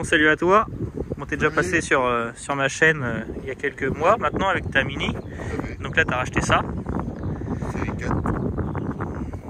Bon, salut à toi. Bon, t'es déjà passé sur ma chaîne il y a quelques mois maintenant avec ta Mini. Donc là, t'as racheté ça. Série 4.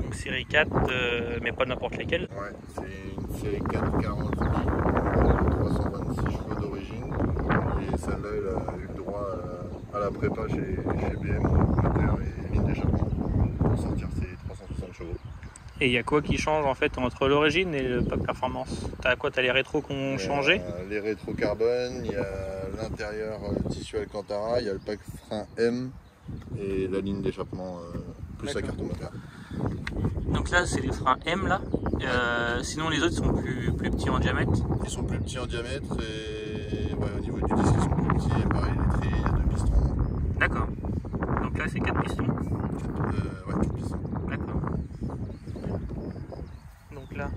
Donc série 4, mais pas n'importe lesquelles. Ouais, c'est une série 4 40 326 chevaux d'origine. Et celle-là, elle a eu le droit à la prépa chez BM, moteur et ligne d'échappement pour sortir ses 360 chevaux. Et il y a quoi qui change en fait entre l'origine et le pack performance? T'as quoi? T'as les rétros qui ont changé? Les rétro carbone, il y a l'intérieur tissu Alcantara, il y a le pack frein M et la ligne d'échappement plus la carte moteur. Donc là c'est les freins M là. Sinon les autres sont plus petits en diamètre. Ils sont plus petits en diamètre et ouais, au niveau du disque ils sont plus petits et pareil les triers, il y a 2 pistons. D'accord. Donc là c'est 4 pistons. Ouais, 4 pistons. D'accord. Donc là.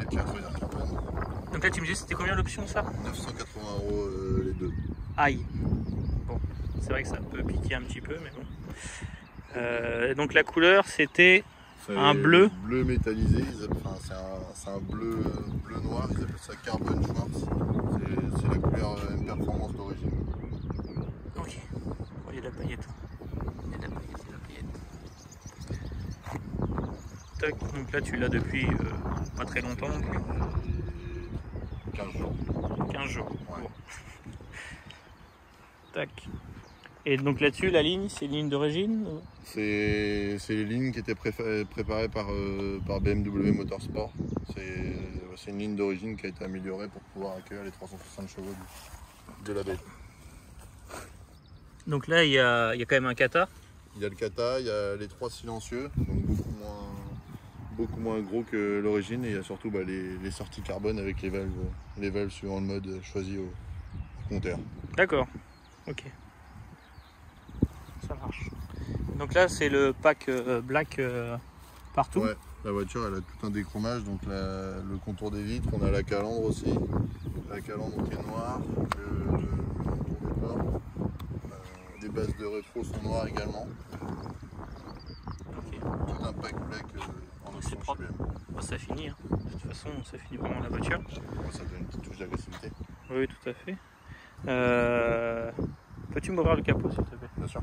Et puis après il y a le carbone. Donc là tu me disais c'était combien l'option ça? 980 € les deux. Aïe. Bon, c'est vrai que ça peut piquer un petit peu mais bon. Donc la couleur c'était un bleu. Bleu métallisé, c'est un bleu noir, ils appellent ça carbone schwartz. C'est la couleur M Performance d'origine. Ok, bon, il y a de la paillette. Il y a de la paillette, il y a de la paillette. Tac, donc là tu l'as depuis pas très longtemps non plus. 15 jours. 15 jours. Ouais. Bon. Tac. Et donc là-dessus, la ligne, c'est une ligne d'origine? C'est les lignes qui étaient préparées par BMW Motorsport. C'est une ligne d'origine qui a été améliorée pour pouvoir accueillir les 360 chevaux de la bête. Donc là, il y a quand même un kata. Il y a le kata, il y a les 3 silencieux, donc beaucoup moins gros que l'origine, et il y a surtout les sorties carbone avec les valves suivant le mode choisi au compteur. D'accord, ok. Ça marche. Donc là, c'est le pack black partout. Ouais, la voiture elle a tout un déchromage, donc le contour des vitres, on a la calandre aussi, la calandre qui est noire, le contour des portes, les bases de rétro sont noires également. Ok. Tout un pack black en option chez BM. Bon, ça finit, hein. De toute façon, ça finit vraiment la voiture. Bon, ça donne une petite touche d'agressivité. Oui, tout à fait. Peux-tu m'ouvrir le capot s'il te plaît? Bien sûr.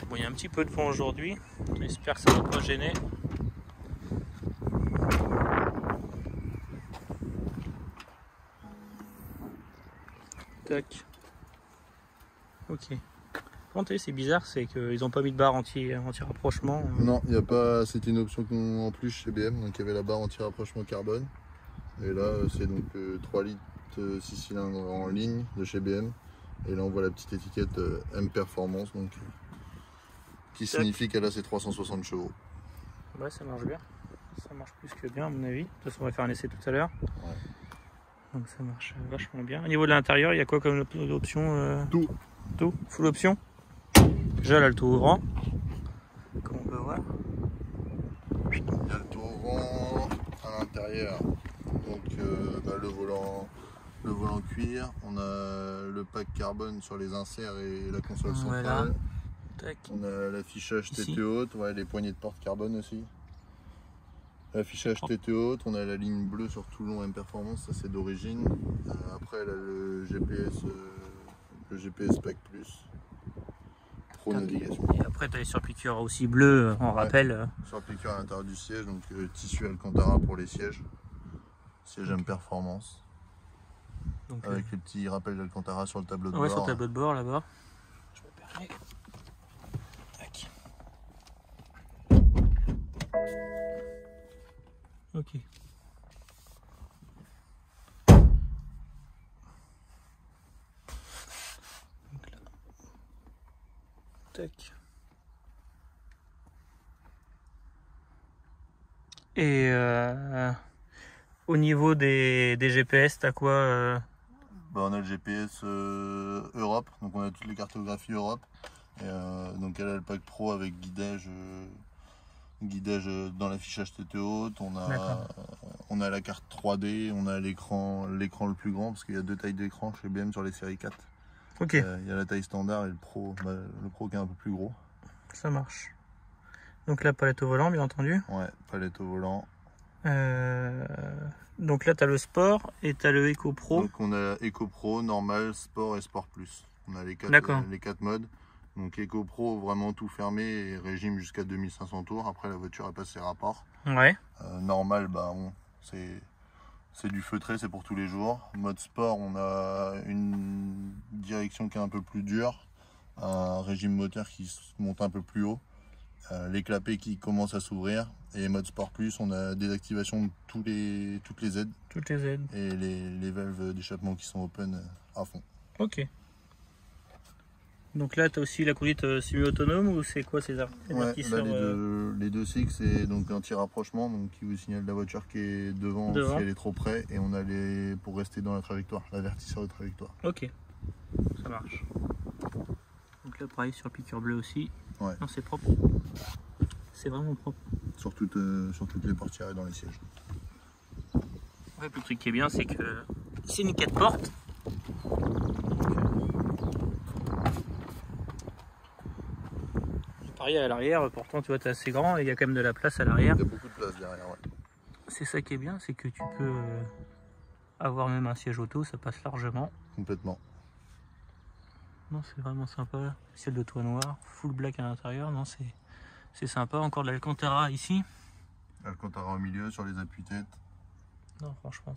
Bon, il y a un petit peu de vent aujourd'hui, j'espère que ça ne va pas gêner. Tac. Ok. Quand c'est bizarre, c'est qu'ils n'ont pas mis de barre anti-rapprochement. Non, il n'y a pas. C'était une option en plus chez BM, donc il y avait la barre anti-rapprochement carbone. Et là, c'est donc 3 litres 6 cylindres en ligne de chez BM. Et là, on voit la petite étiquette M Performance, donc qui signifie qu'elle a ses 360 chevaux. Ouais, ça marche bien. Ça marche plus que bien, à mon avis. De toute façon, on va faire un essai tout à l'heure. Ouais. Donc ça marche vachement bien. Au niveau de l'intérieur, il y a quoi comme option? Tout. Full option. Déjà là, le tour ouvrant. Comme on peut voir. Il y a le tour ouvrant à l'intérieur. Donc le volant cuir. On a le pack carbone sur les inserts et la console centrale. Voilà. Tac. On a l'affichage Ici. tête haute, ouais, les poignées de porte carbone aussi. L'affichage tête haute, on a la ligne bleue sur tout le long M Performance, ça c'est d'origine. Après là, le GPS Pack Plus. Pro navigation. Et après, tu as les surpiqûres aussi bleues, on rappelle. Surpiqûre à l'intérieur du siège, donc tissu Alcantara pour les sièges. Siège M Performance. Donc, avec les petits rappels d'Alcantara sur le tableau de ouais, bord. sur le tableau de bord là-bas. Je me permets. Tac. Ok. Donc là. Tac. Et au niveau des GPS, t'as quoi? Bah, on a le GPS Europe, donc on a toutes les cartographies Europe. Et, donc elle a le pack pro avec guidage dans l'affichage tête haute. On a la carte 3D, on a l'écran le plus grand parce qu'il y a 2 tailles d'écran chez BM sur les séries 4. Ok. Il y a la taille standard et le pro qui est un peu plus gros. Ça marche. Donc la palette au volant, bien entendu. Ouais, palette au volant. Donc là, tu as le sport et tu as le Eco Pro. Donc on a Eco Pro, normal, sport et sport plus. On a les quatre modes. Donc Eco Pro, vraiment tout fermé et régime jusqu'à 2500 tours. Après, la voiture elle passe ses rapports. Ouais. Normal, bah, c'est du feutré, c'est pour tous les jours. Mode sport, on a une direction qui est un peu plus dure, un régime moteur qui monte un peu plus haut, les clapets qui commencent à s'ouvrir. Et mode sport plus, on a désactivation de toutes les aides. Toutes les aides. Et les valves d'échappement qui sont open à fond. Ok. Donc là, tu as aussi la conduite semi-autonome ou c'est quoi ces avertisseurs? Les deux cycles, c'est donc anti-rapprochement, donc qui vous signale la voiture qui est devant si elle est trop près, et on a pour rester dans la trajectoire, l'avertisseur de trajectoire. Ok, ça marche. Donc là, pareil sur le piqueur bleu aussi. Ouais. Non, c'est propre. C'est vraiment propre. Sur toutes les portières et dans les sièges. Ouais, le truc qui est bien, c'est que c'est une 4 portes. Pareil à l'arrière, pourtant tu vois, tu es assez grand et il y a quand même de la place à l'arrière. Il y a beaucoup de place derrière, ouais. C'est ça qui est bien, c'est que tu peux avoir même un siège auto, ça passe largement. Complètement. Non, c'est vraiment sympa. Ciel de toit noir, full black à l'intérieur, non, c'est sympa. Encore de l'Alcantara ici. Alcantara au milieu, sur les appuis-têtes. Non, franchement,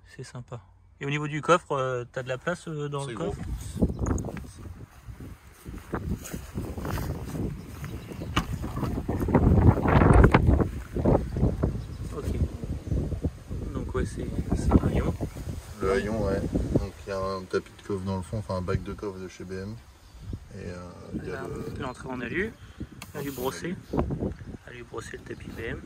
c'est sympa. Et au niveau du coffre, tu as de la place dans le coffre? C'est un haillon. Le haillon, ouais. Donc il y a un tapis de coffre dans le fond, enfin un bac de coffre de chez BM. Et il y a l'entrée en alu brossé. Alu brossé, le tapis BM.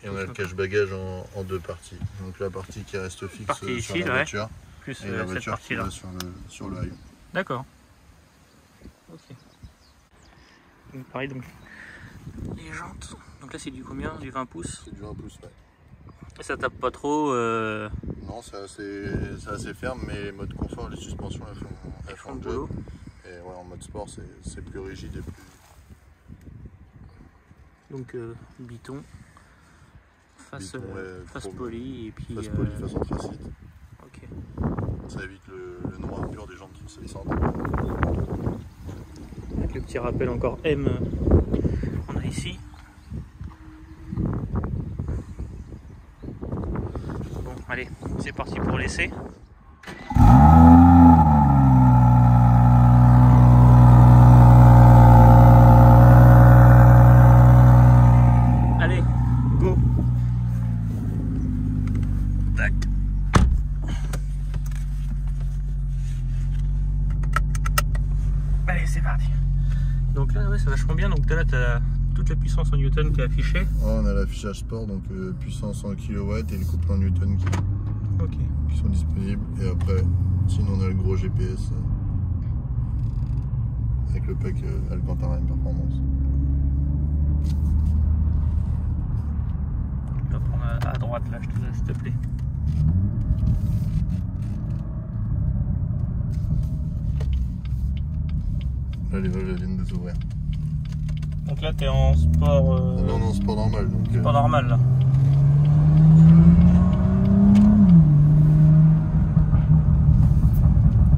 Et on a le cache-bagage en deux parties. Donc la partie qui reste fixe sur ici, la voiture, plus et la voiture qui va sur le haillon. D'accord. Ok. Donc pareil, donc les jantes. Donc là c'est du combien? Du 20 pouces? C'est du 20 pouces, ouais. Et ça tape pas trop Non, c'est assez ferme, mais mode confort, les suspensions elles font le job. Et ouais, en mode sport, c'est plus rigide et plus. Donc biton, face polie et puis. Face polie, face anthracite. Ok. Ça évite le noir pur des jantes salissantes. Avec le petit rappel encore M qu'on a ici. Allez, c'est parti pour l'essai. Allez, go. Tac. Allez, c'est parti. Donc là, ouais, c'est vachement bien. Donc là, tu as toute la puissance en newton qui est affichée. On a l'affichage sport, donc puissance en kW et le couple en newton qui sont disponibles. Et après, sinon on a le gros GPS avec le pack Alcantara M Performance. Tu vas prendre à droite là, je te laisse, s'il te plaît. Là les valves viennent de s'ouvrir. Donc là tu es en sport... Non, sport normal. Donc, sport normal là.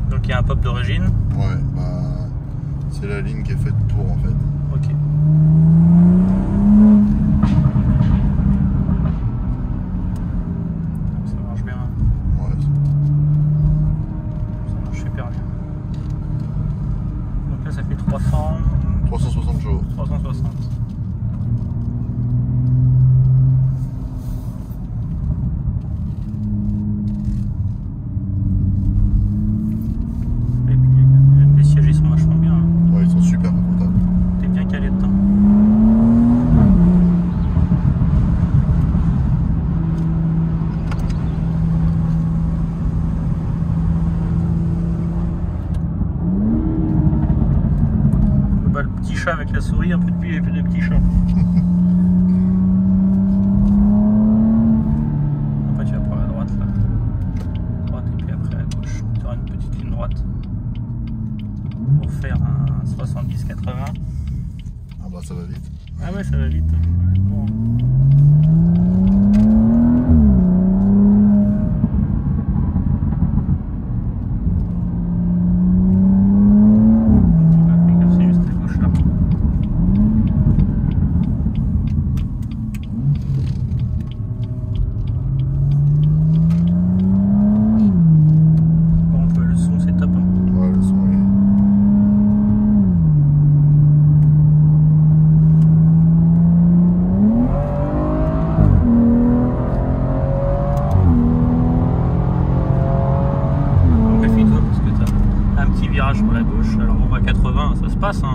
Donc il y a un pop d'origine. Ouais, bah c'est la ligne qui est faite pour en fait. Ok. Ça marche bien. Ouais. Ça marche super bien. Donc là ça fait 360 jours. 360. Et puis les sièges ils sont vachement bien. Ouais, ils sont super confortables. T'es bien calé dedans. Le petit chat avec la souris, un peu de petit chat. Après tu vas prendre la droite là. Droite et puis après à gauche. Tu auras une petite ligne droite. Pour faire un 70-80. Ah bah ça va vite. Ah ouais, ça va vite. Bon.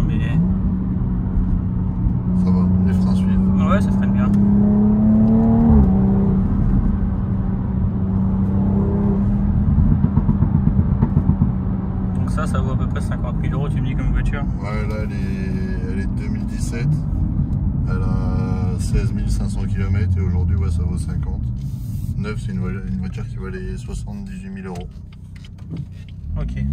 mais... Ça va, les freins suivent. Ouais, ça freine bien. Donc ça vaut à peu près 50 000 €, tu me dis, comme voiture? Ouais, là, elle est 2017. Elle a 16 500 km et aujourd'hui, ouais, ça vaut 50. Neuf, c'est une voiture qui valait 78 000 €. Ok.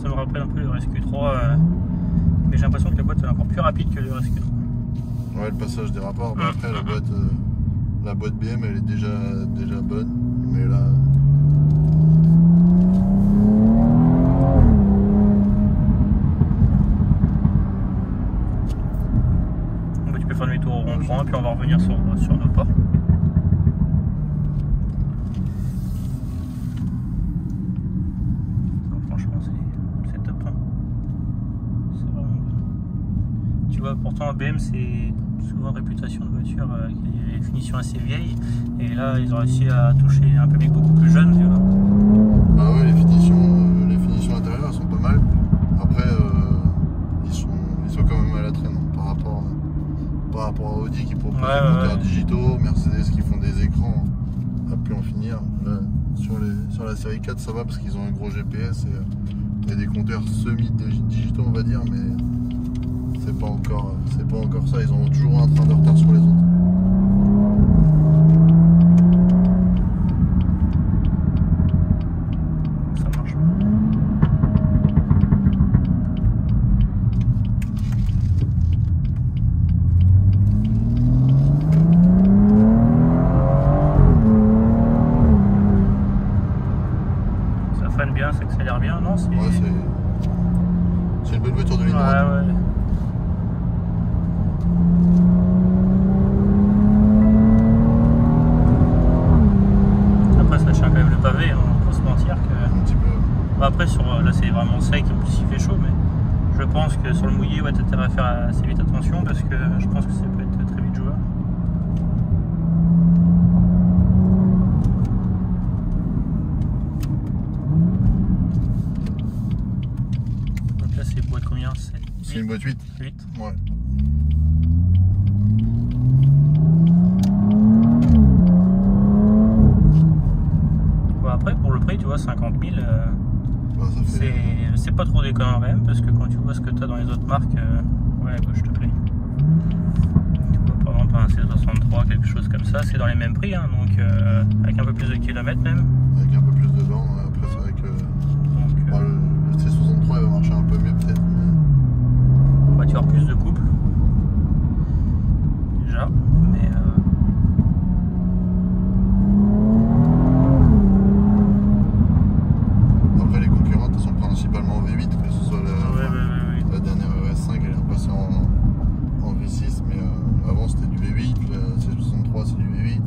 Ça me rappelle un peu le RSQ3, mais j'ai l'impression que la boîte est encore plus rapide que le RSQ3. Ouais, le passage des rapports, mais après la boîte BM elle est déjà bonne, mais là... Bah, tu peux faire demi-tour au rond-point, puis on va revenir sur nos pas. Tu vois, pourtant BM c'est souvent réputation de voiture qui a des finitions assez vieilles, et là ils ont réussi à toucher un public beaucoup plus jeune, tu vois. Bah ouais, les finitions intérieures elles sont pas mal. Après ils sont quand même à la traîne par rapport à Audi qui propose des moteurs digitaux, Mercedes qui font des écrans à plus en finir. Là, sur la série 4 ça va parce qu'ils ont un gros GPS et des compteurs semi-digitaux on va dire, mais c'est pas encore ça, ils ont toujours un train de retard sur les autres. Ça marche. Ça freine bien, ça accélère bien, non? Ouais, c'est une bonne voiture de ligne droite. Ouais. Pavé, on peut se mentir que... Un petit peu. Bah après là c'est vraiment sec, en plus il fait chaud, mais je pense que sur le mouillé ouais, t'as intérêt à faire assez vite attention parce que je pense que ça peut être très vite jouable. Donc là c'est boîte combien? C'est une boîte 8. 8. Ouais. Après pour le prix tu vois 50 000 c'est pas trop déconnant quand même, parce que quand tu vois ce que tu as dans les autres marques ouais bah, je te plaît, tu vois par exemple un C63 quelque chose comme ça, c'est dans les mêmes prix hein, donc avec un peu plus de kilomètres même, avec un peu plus de bornes. Après c'est vrai que donc, le C63 il va marcher un peu mieux peut-être, mais... ouais, tu vas avoir plus de couple déjà, mais principalement V8, que ce soit la dernière RS5 elle est repassée en V6, mais avant c'était du V8, la C63 c'est du V8,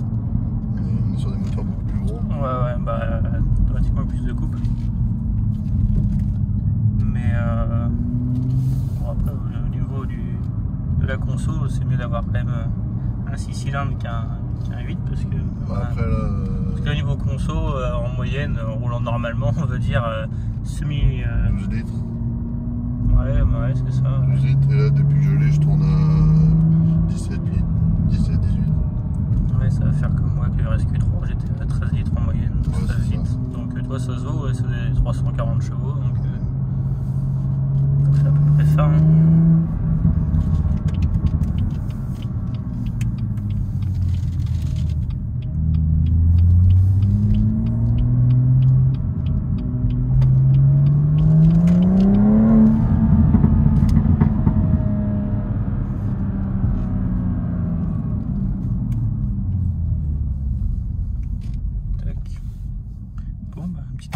on est sur des moteurs beaucoup plus gros. Ouais bah automatiquement plus de couple, mais bon, après au niveau de la conso c'est mieux d'avoir quand même un 6 cylindres qu'un 8 parce que bah, après là, parce qu'au niveau conso en moyenne en roulant normalement on veut dire semi 12 litres. Ouais c'est ça. 12 litres, et là depuis que je l'ai je tourne à 17 litres, 17-18. Ouais, ça va faire comme moi avec le RSQ3, j'étais à 13 litres en moyenne, 13 litres. Ça. Donc toi ça se vaut, ouais, c'est des 340 chevaux, donc c'est à peu près ça. Hein.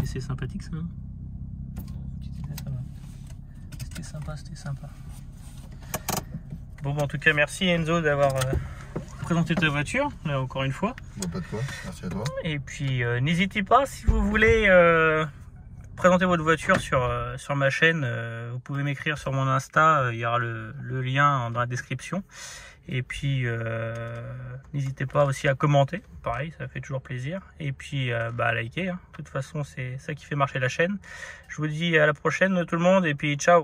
C'est sympathique ça, hein. C'était sympa. Bon bah, en tout cas merci Enzo d'avoir présenté ta voiture, encore une fois. Bon, pas de quoi, merci à toi. Et puis n'hésitez pas si vous voulez présenter votre voiture sur ma chaîne, vous pouvez m'écrire sur mon Insta, il y aura le lien dans la description. Et puis n'hésitez pas aussi à commenter, pareil, ça fait toujours plaisir. Et puis à liker, hein. De toute façon c'est ça qui fait marcher la chaîne. Je vous dis à la prochaine tout le monde et puis ciao.